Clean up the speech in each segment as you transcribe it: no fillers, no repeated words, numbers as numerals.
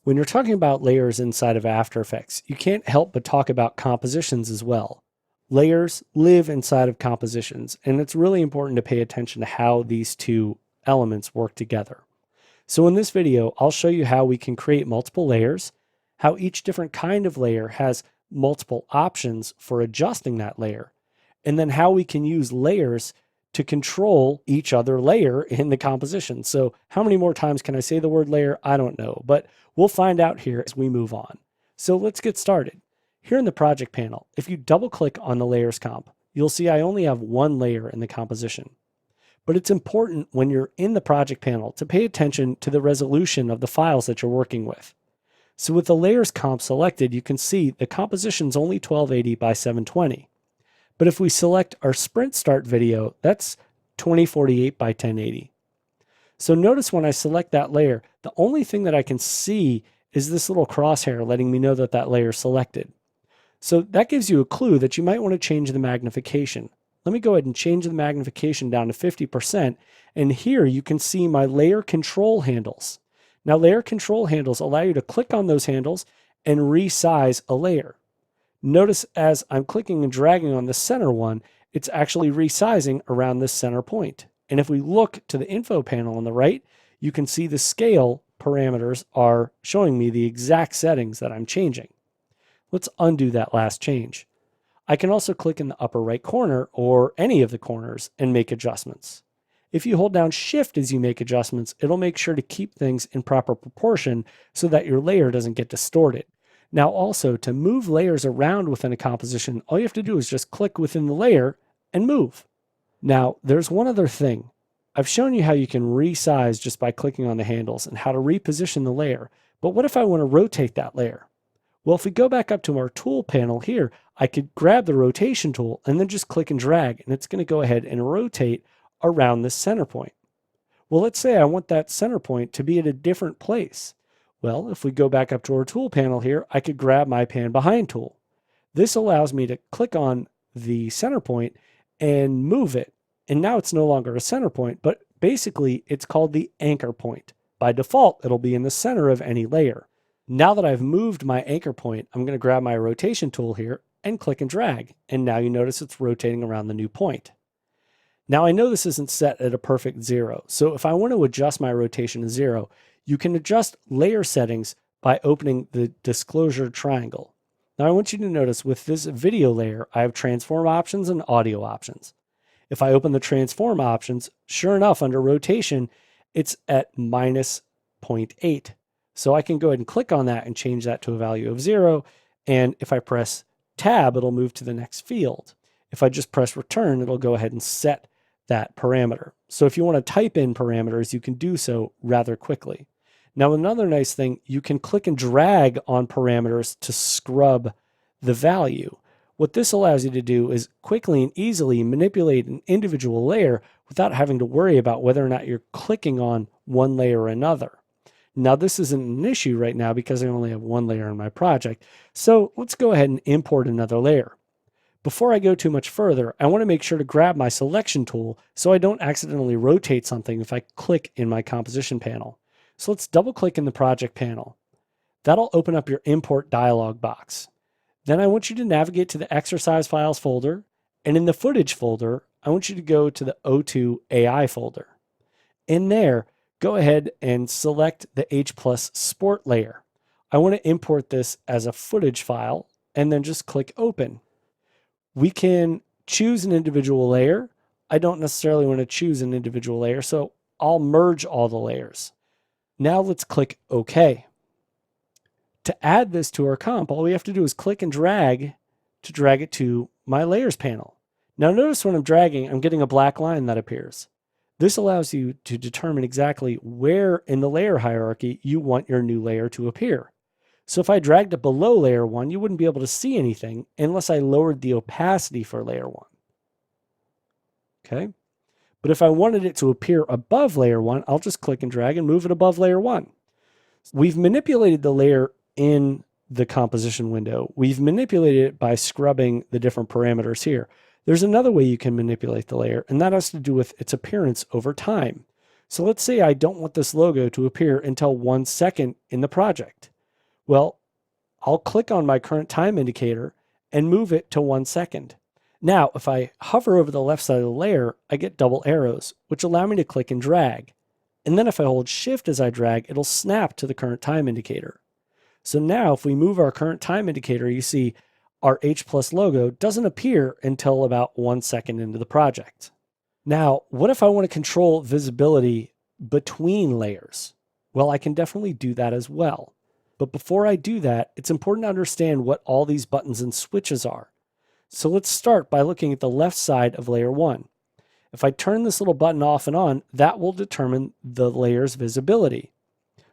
When you're talking about layers inside of After Effects, you can't help but talk about compositions as well. Layers live inside of compositions, and it's really important to pay attention to how these two elements work together. So in this video, I'll show you how we can create multiple layers, how each different kind of layer has multiple options for adjusting that layer, and then how we can use layers to control each other layer in the composition. So how many more times can I say the word layer? I don't know, but we'll find out here as we move on. So let's get started. Here in the project panel, if you double click on the layers comp, you'll see I only have one layer in the composition. But it's important when you're in the project panel to pay attention to the resolution of the files that you're working with. So with the layers comp selected, you can see the composition's only 1280 by 720. But if we select our sprint start video, that's 2048 by 1080. So notice when I select that layer, the only thing that I can see is this little crosshair letting me know that that layer is selected. So that gives you a clue that you might want to change the magnification. Let me go ahead and change the magnification down to 50%. And here you can see my layer control handles. Now layer control handles allow you to click on those handles and resize a layer. Notice as I'm clicking and dragging on the center one, it's actually resizing around this center point. And if we look to the info panel on the right, you can see the scale parameters are showing me the exact settings that I'm changing. Let's undo that last change. I can also click in the upper right corner or any of the corners and make adjustments. If you hold down Shift as you make adjustments, it'll make sure to keep things in proper proportion so that your layer doesn't get distorted. Now also, to move layers around within a composition, all you have to do is just click within the layer and move. Now, there's one other thing. I've shown you how you can resize just by clicking on the handles and how to reposition the layer. But what if I want to rotate that layer? Well, if we go back up to our tool panel here, I could grab the rotation tool and then just click and drag, and it's going to go ahead and rotate around this center point. Well, let's say I want that center point to be at a different place. Well, if we go back up to our tool panel here, I could grab my pan behind tool. This allows me to click on the center point and move it. And now it's no longer a center point, but basically it's called the anchor point. By default, it'll be in the center of any layer. Now that I've moved my anchor point, I'm going to grab my rotation tool here and click and drag. And now you notice it's rotating around the new point. Now I know this isn't set at a perfect 0. So if I want to adjust my rotation to 0, you can adjust layer settings by opening the disclosure triangle. Now I want you to notice with this video layer, I have transform options and audio options. If I open the transform options, sure enough, under rotation, it's at minus 0.8. So I can go ahead and click on that and change that to a value of 0. And if I press tab, it'll move to the next field. If I just press return, it'll go ahead and set that parameter. So if you want to type in parameters, you can do so rather quickly. Now, another nice thing, you can click and drag on parameters to scrub the value. What this allows you to do is quickly and easily manipulate an individual layer without having to worry about whether or not you're clicking on one layer or another. Now, this isn't an issue right now because I only have one layer in my project. So let's go ahead and import another layer. Before I go too much further, I want to make sure to grab my selection tool so I don't accidentally rotate something if I click in my composition panel. So let's double click in the project panel. That'll open up your import dialog box. Then I want you to navigate to the exercise files folder, and in the footage folder, I want you to go to the O2 AI folder. In there, go ahead and select the H+ Sport layer. I want to import this as a footage file and then just click open. We can choose an individual layer. I don't necessarily want to choose an individual layer, so I'll merge all the layers. Now let's click OK. To add this to our comp, all we have to do is click and drag to drag it to my layers panel. Now notice when I'm dragging, I'm getting a black line that appears. This allows you to determine exactly where in the layer hierarchy you want your new layer to appear. So if I dragged it below layer 1, you wouldn't be able to see anything unless I lowered the opacity for layer 1. Okay? But if I wanted it to appear above layer 1, I'll just click and drag and move it above layer 1. We've manipulated the layer in the composition window. We've manipulated it by scrubbing the different parameters here. There's another way you can manipulate the layer, and that has to do with its appearance over time. So let's say I don't want this logo to appear until 1 second in the project. Well, I'll click on my current time indicator and move it to 1 second. Now, if I hover over the left side of the layer, I get double arrows, which allow me to click and drag. And then if I hold Shift as I drag, it'll snap to the current time indicator. So now if we move our current time indicator, you see our H+ logo doesn't appear until about 1 second into the project. Now, what if I want to control visibility between layers? Well, I can definitely do that as well. But before I do that, it's important to understand what all these buttons and switches are. So let's start by looking at the left side of layer 1. If I turn this little button off and on, that will determine the layer's visibility.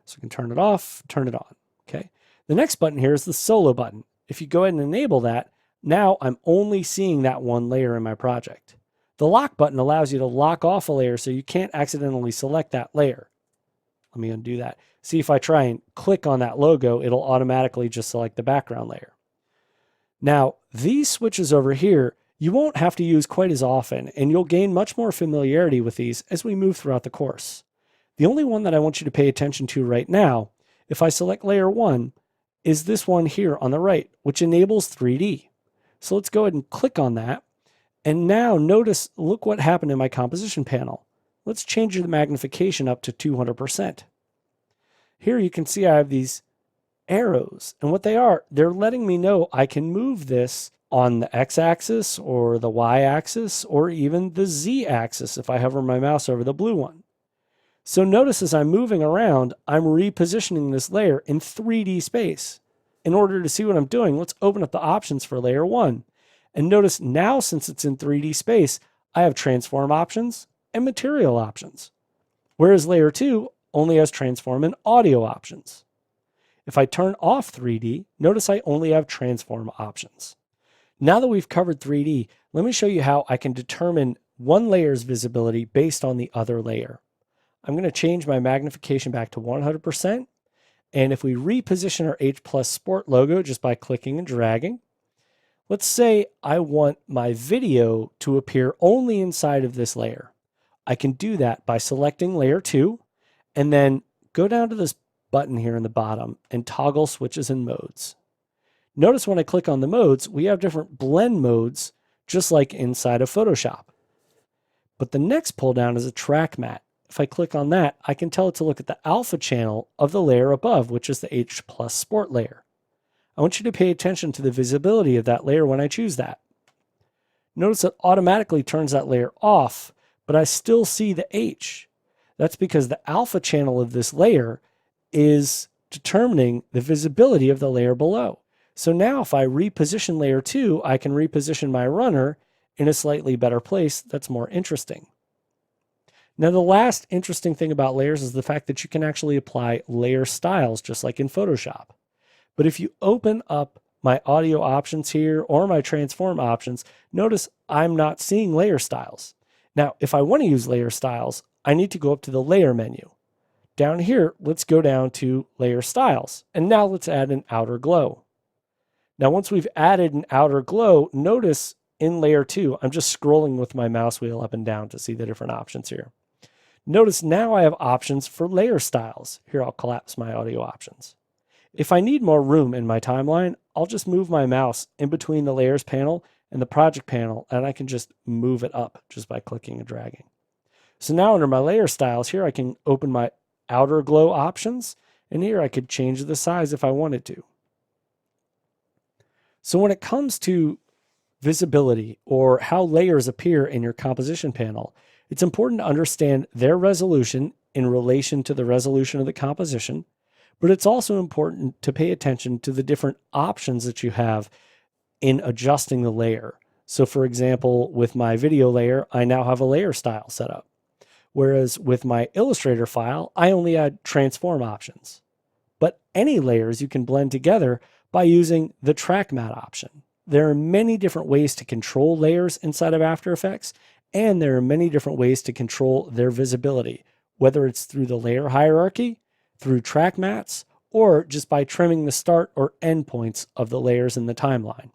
So I can turn it off, turn it on. Okay. The next button here is the solo button. If you go ahead and enable that, now I'm only seeing that one layer in my project. The lock button allows you to lock off a layer so you can't accidentally select that layer. Let me undo that. See, if I try and click on that logo, it'll automatically just select the background layer. Now, these switches over here, you won't have to use quite as often, and you'll gain much more familiarity with these as we move throughout the course. The only one that I want you to pay attention to right now, if I select layer 1, is this one here on the right, which enables 3D. So let's go ahead and click on that. And now notice, look what happened in my composition panel. Let's change the magnification up to 200%. Here you can see I have these arrows, and what they are, they're letting me know I can move this on the x-axis or the y-axis or even the z-axis if I hover my mouse over the blue one. So notice as I'm moving around, I'm repositioning this layer in 3D space. In order to see what I'm doing, let's open up the options for layer 1. And notice now, since it's in 3D space, I have transform options and material options. Whereas layer 2 only has transform and audio options. If I turn off 3D, notice I only have transform options. Now that we've covered 3D, let me show you how I can determine one layer's visibility based on the other layer. I'm going to change my magnification back to 100%. And if we reposition our H+ Sport logo just by clicking and dragging, let's say I want my video to appear only inside of this layer. I can do that by selecting layer 2 and then go down to this button here in the bottom and toggle switches and modes. Notice when I click on the modes, we have different blend modes just like inside of Photoshop. But the next pull down is a track matte. If I click on that, I can tell it to look at the alpha channel of the layer above, which is the H+ Sport layer. I want you to pay attention to the visibility of that layer when I choose that. Notice it automatically turns that layer off, but I still see the H. That's because the alpha channel of this layer is determining the visibility of the layer below. So now if I reposition layer 2, I can reposition my runner in a slightly better place that's more interesting. Now, the last interesting thing about layers is the fact that you can actually apply layer styles just like in Photoshop. But if you open up my audio options here or my transform options, notice I'm not seeing layer styles. Now, if I want to use layer styles, I need to go up to the layer menu. Down here, let's go down to layer styles. And now let's add an outer glow. Now, once we've added an outer glow, notice in layer 2, I'm just scrolling with my mouse wheel up and down to see the different options here. Notice now I have options for layer styles. Here, I'll collapse my audio options. If I need more room in my timeline, I'll just move my mouse in between the layers panel and the project panel, and I can just move it up just by clicking and dragging. So now under my layer styles here, I can open my outer glow options, and here I could change the size if I wanted to. So when it comes to visibility or how layers appear in your composition panel, it's important to understand their resolution in relation to the resolution of the composition, but it's also important to pay attention to the different options that you have in adjusting the layer. So for example, with my video layer, I now have a layer style set up. Whereas with my Illustrator file, I only add transform options. But any layers you can blend together by using the track matte option. There are many different ways to control layers inside of After Effects, and there are many different ways to control their visibility, whether it's through the layer hierarchy, through track mattes, or just by trimming the start or end points of the layers in the timeline.